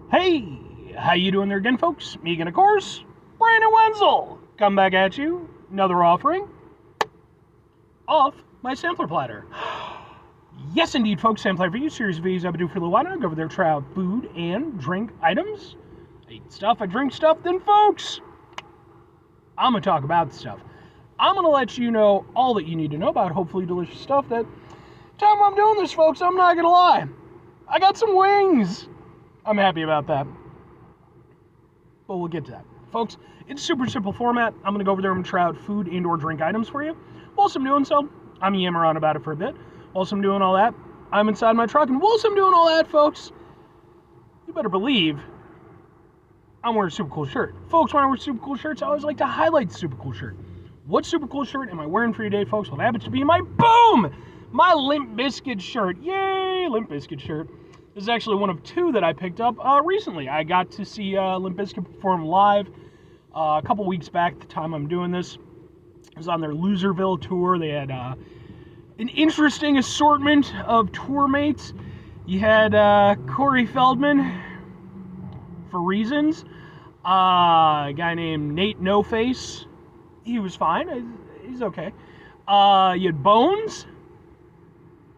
Hey, how you doing there again, folks? Me again, of course, Brandon Wenzel. Come back at you, another offering of my sampler platter. Yes, indeed, folks, sampler for you, series of videos I've been doing for a little while. I go over there, try out food and drink items. I eat stuff, I drink stuff, then, folks, I'm going to talk about the stuff. I'm going to let you know all that you need to know about hopefully delicious stuff. That time I'm doing this, folks, I'm not going to lie. I got some wings. I'm happy about that. But we'll get to that. Folks, it's super simple format. I'm going to go over there and try out food and or drink items for you. Whilst I'm doing so, I'm yammering on about it for a bit. Whilst I'm doing all that, I'm inside my truck. And whilst I'm doing all that, folks, you better believe I'm wearing a super cool shirt. Folks, when I wear super cool shirts, I always like to highlight the super cool shirt. What super cool shirt am I wearing for you today, folks? Well, it happens to be my Limp Bizkit shirt. Yay, Limp Bizkit shirt. This is actually one of two that I picked up recently. I got to see Limp Bizkit perform live a couple weeks back at the time I'm doing this. It was on their Loserville tour. They had an interesting assortment of tour mates. You had Corey Feldman, for reasons. A guy named Nate No Face. He was fine. He's okay. You had Bones.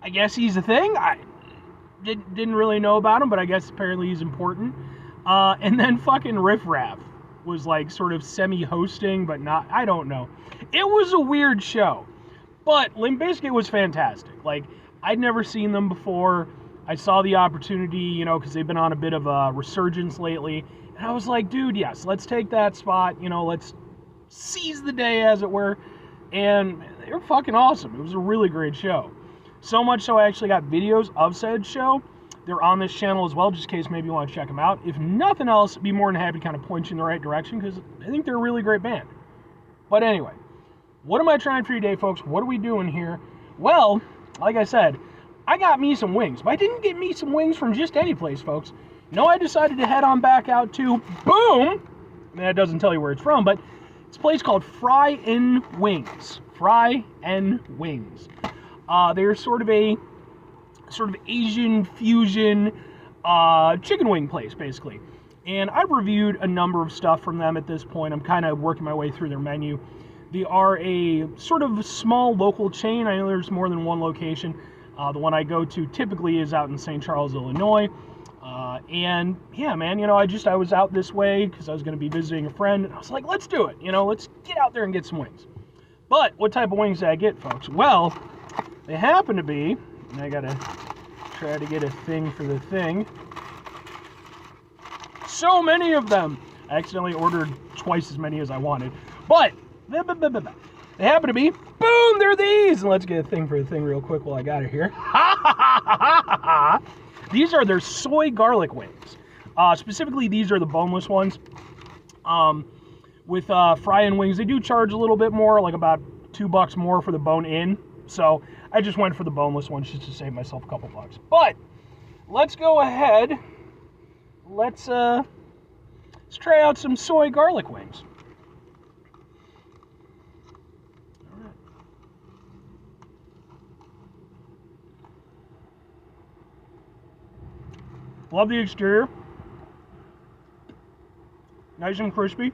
I guess he's a thing. I didn't really know about him, but I guess apparently he's important. And then fucking Riff Raff was like sort of semi-hosting, but not, I don't know. It was a weird show. But Limp Bizkit was fantastic. Like, I'd never seen them before. I saw the opportunity, you know, because they've been on a bit of a resurgence lately. And I was like, dude, yes, let's take that spot. You know, let's seize the day, as it were. And they were fucking awesome. It was a really great show. So much so I actually got videos of said show. They're on this channel as well, just in case maybe you want to check them out. If nothing else, I'd be more than happy to kind of point you in the right direction, because I think they're a really great band. But anyway, what am I trying for you today, folks? What are we doing here? Well, like I said, I got me some wings. But I didn't get me some wings from just any place, folks. No, I decided to head on back out to, boom! That doesn't tell you where it's from, but it's a place called Fry N Wings. Fry N Wings. They're sort of Asian fusion chicken wing place, basically. And I've reviewed a number of stuff from them at this point. I'm kind of working my way through their menu. They are a sort of small local chain. I know there's more than one location. The one I go to typically is out in St. Charles, Illinois. And yeah, man, you know, I was out this way because I was going to be visiting a friend. And I was like, let's do it. You know, let's get out there and get some wings. But what type of wings did I get, folks? Well, they happen to be, and I gotta try to get a thing for the thing. So many of them! I accidentally ordered twice as many as I wanted. But, they happen to be, boom, they're these! And let's get a thing for the thing real quick while I got it here. These are their soy garlic wings. Specifically, these are the boneless ones. With Fry N Wings, they do charge a little bit more, like about $2 more for the bone in. So I just went for the boneless ones just to save myself a couple bucks. But let's go ahead. Let's try out some soy garlic wings. All right. Love the exterior. Nice and crispy.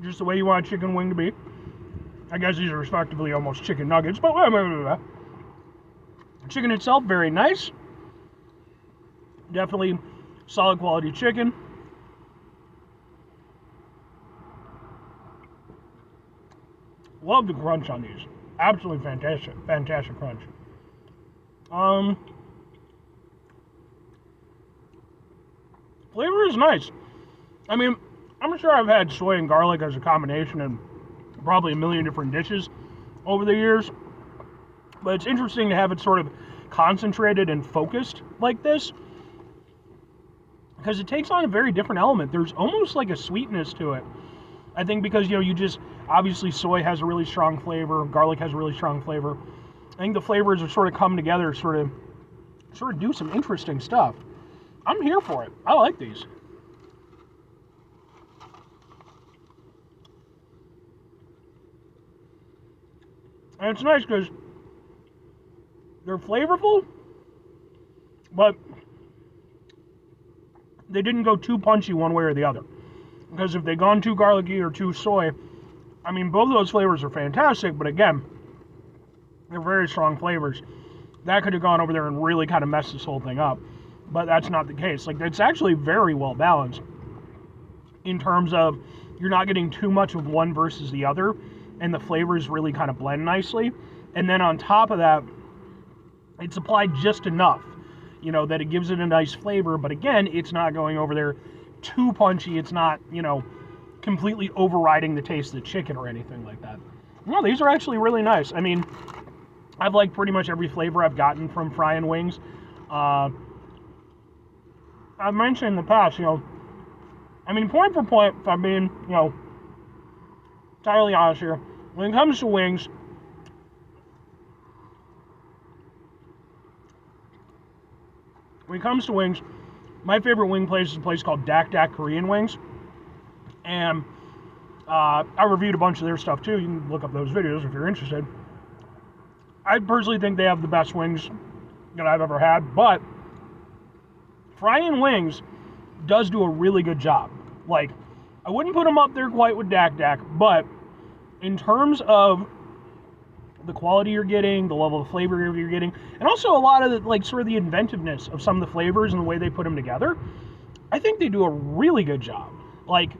Just the way you want a chicken wing to be. I guess these are respectively almost chicken nuggets, but chicken itself, very nice. Definitely solid quality chicken. Love the crunch on these. Absolutely fantastic crunch. Flavor is nice. I mean, I'm sure I've had soy and garlic as a combination in probably a million different dishes over the years. But it's interesting to have it sort of concentrated and focused like this, because it takes on a very different element. There's almost like a sweetness to it. I think because, you know, obviously soy has a really strong flavor, garlic has a really strong flavor. I think the flavors are sort of come together, sort of do some interesting stuff. I'm here for it. I like these. And it's nice because they're flavorful, But they didn't go too punchy one way or the other. Because if they'd gone too garlicky or too soy, I mean, both of those flavors are fantastic, but again, they're very strong flavors. That could have gone over there and really kind of messed this whole thing up. But that's not the case. Like, it's actually very well balanced in terms of you're not getting too much of one versus the other, and the flavors really kind of blend nicely. And then on top of that, it's applied just enough, you know, that it gives it a nice flavor, but again, it's not going over there too punchy. It's not, you know, completely overriding the taste of the chicken or anything like that. No, these are actually really nice. I mean, I've liked pretty much every flavor I've gotten from Frying Wings. I've mentioned in the past, you know, I mean, point for point, if I'm being, you know, entirely honest here, when it comes to wings, my favorite wing place is a place called Dak Dak Korean Wings. And I reviewed a bunch of their stuff too. You can look up those videos if you're interested. I personally think they have the best wings that I've ever had, but Frying Wings does do a really good job. Like, I wouldn't put them up there quite with Dak Dak, but in terms of the quality you're getting, the level of flavor you're getting, and also a lot of the, like, sort of the inventiveness of some of the flavors and the way they put them together, I think they do a really good job. Like,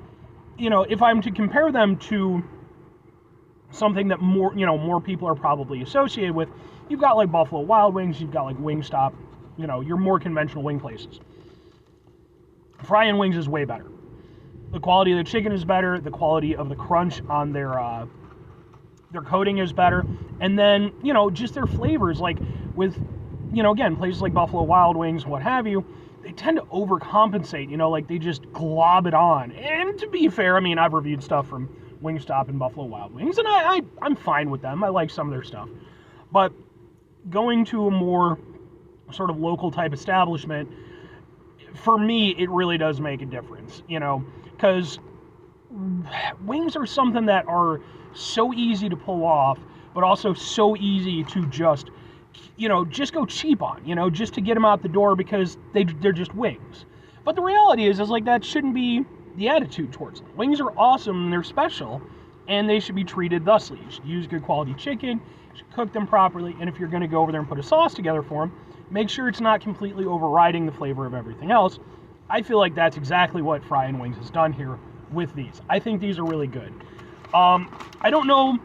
you know, if I'm to compare them to something that more people are probably associated with, you've got like Buffalo Wild Wings, you've got like Wingstop, you know, your more conventional wing places. Frying Wings is way better. The quality of the chicken is better, the quality of the crunch on their coating is better, and then, you know, just their flavors, like with, you know, again, places like Buffalo Wild Wings, what have you, they tend to overcompensate, you know, like they just glob it on. And to be fair, I mean, I've reviewed stuff from Wingstop and Buffalo Wild Wings, and I'm fine with them. I like some of their stuff. But going to a more sort of local type establishment, for me, it really does make a difference, you know, because wings are something that are so easy to pull off, but also so easy to just, you know, just go cheap on, you know, just to get them out the door because they're just wings. But the reality is like that shouldn't be the attitude towards them. Wings are awesome and they're special, and they should be treated thusly. You should use good quality chicken, you should cook them properly, and if you're going to go over there and put a sauce together for them, make sure it's not completely overriding the flavor of everything else. I feel like that's exactly what Frying Wings has done here with these. I think these are really good. I don't know,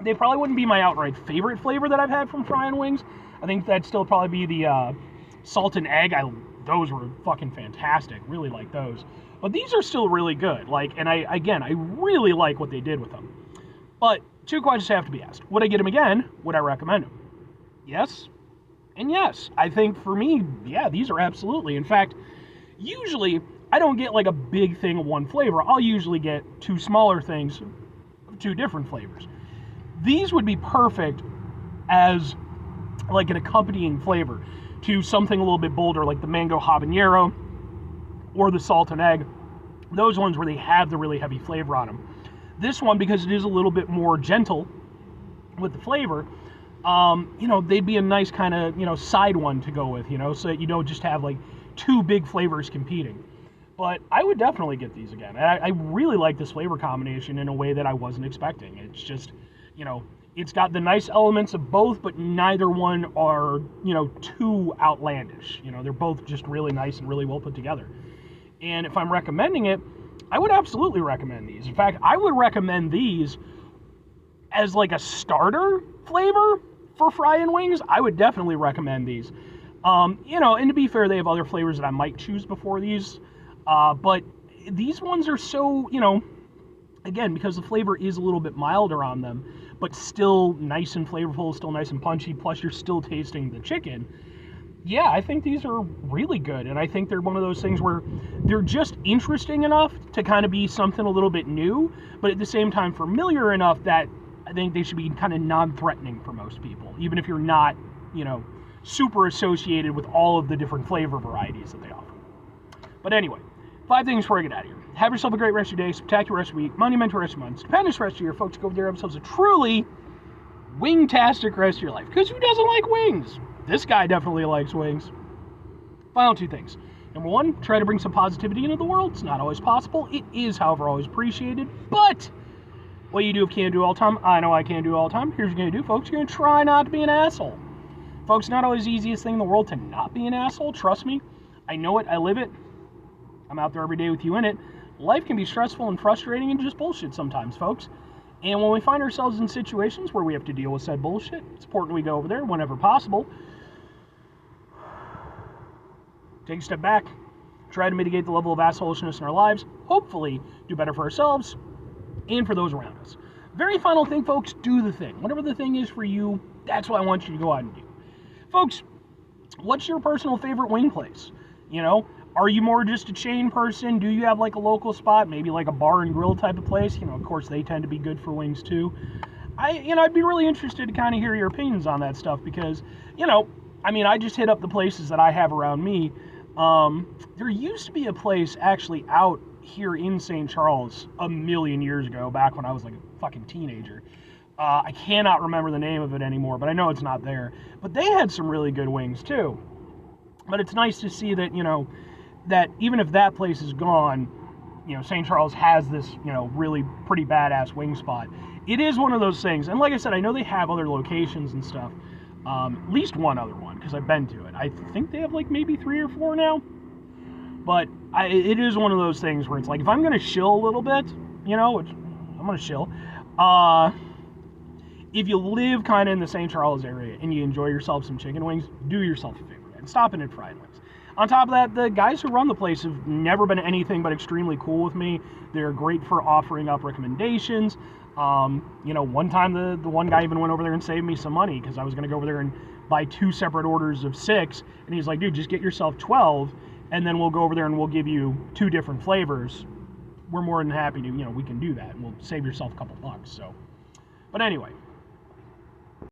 they probably wouldn't be my outright favorite flavor that I've had from Frying Wings. I think that'd still probably be the salt and egg. Those were fucking fantastic. Really like those. But these are still really good. Like, and I really like what they did with them. But two questions have to be asked. Would I get them again? Would I recommend them? Yes and yes. I think for me, yeah, these are absolutely. In fact, usually I don't get like a big thing of one flavor. I'll usually get two smaller things of two different flavors. These would be perfect as like an accompanying flavor to something a little bit bolder, like the mango habanero or the salt and egg. Those ones where they have the really heavy flavor on them. This one, because it is a little bit more gentle with the flavor, you know, they'd be a nice kind of, you know, side one to go with, you know, so that you don't just have like two big flavors competing. But I would definitely get these again. I really like this flavor combination in a way that I wasn't expecting. It's just, you know, it's got the nice elements of both, but neither one are, you know, too outlandish. You know, they're both just really nice and really well put together. And if I'm recommending it, I would absolutely recommend these. In fact, I would recommend these as like a starter flavor for Frying Wings. I would definitely recommend these. You know, and to be fair, they have other flavors that I might choose before these. But these ones are so, you know, again, because the flavor is a little bit milder on them, but still nice and flavorful, still nice and punchy, plus you're still tasting the chicken. Yeah, I think these are really good, and I think they're one of those things where they're just interesting enough to kind of be something a little bit new, but at the same time familiar enough that I think they should be kind of non-threatening for most people, even if you're not, you know, super associated with all of the different flavor varieties that they offer. But anyway, 5 things before I get out of here. Have yourself a great rest of your day, spectacular rest of your week, monumental rest of your month, stupendous rest of your year, folks. Go over there, have themselves a truly wing-tastic rest of your life. Because who doesn't like wings? This guy definitely likes wings. Final two things. Number one, try to bring some positivity into the world. It's not always possible. It is, however, always appreciated. But what you do if you can't do all the time, I know I can't do all the time. Here's what you're going to do, folks. You're going to try not to be an asshole. Folks, not always the easiest thing in the world to not be an asshole. Trust me. I know it. I live it. I'm out there every day with you in it. Life can be stressful and frustrating and just bullshit sometimes, folks. And when we find ourselves in situations where we have to deal with said bullshit, it's important we go over there whenever possible. Take a step back, try to mitigate the level of assholishness in our lives, hopefully do better for ourselves and for those around us. Very final thing, folks, do the thing. Whatever the thing is for you, that's what I want you to go out and do. Folks, what's your personal favorite wing place? You know, are you more just a chain person? Do you have like a local spot, maybe like a bar and grill type of place? You know, of course, they tend to be good for wings too. I'd be really interested to kind of hear your opinions on that stuff because, I just hit up the places that I have around me. There used to be a place actually out here in St. Charles a million years ago, back when I was like a fucking teenager. I cannot remember the name of it anymore, but I know it's not there. But they had some really good wings too. But it's nice to see that, that even if that place is gone, St. Charles has this, really pretty badass wing spot. It is one of those things. And like I said, I know they have other locations and stuff. At least one other one, because I've been to it. I think they have like maybe 3 or 4 now. But it is one of those things where it's like, if I'm going to shill a little bit, which I'm going to shill, if you live kind of in the St. Charles area and you enjoy yourself some chicken wings, do yourself a favor and stop in at Fried Wings. On top of that, the guys who run the place have never been anything but extremely cool with me. They're great for offering up recommendations. One time the one guy even went over there and saved me some money because I was going to go over there and buy 2 separate orders of 6. And he's like, dude, just get yourself 12 and then we'll go over there and we'll give you 2 different flavors. We're more than happy to, we can do that and we'll save yourself a couple bucks. So, but anyway,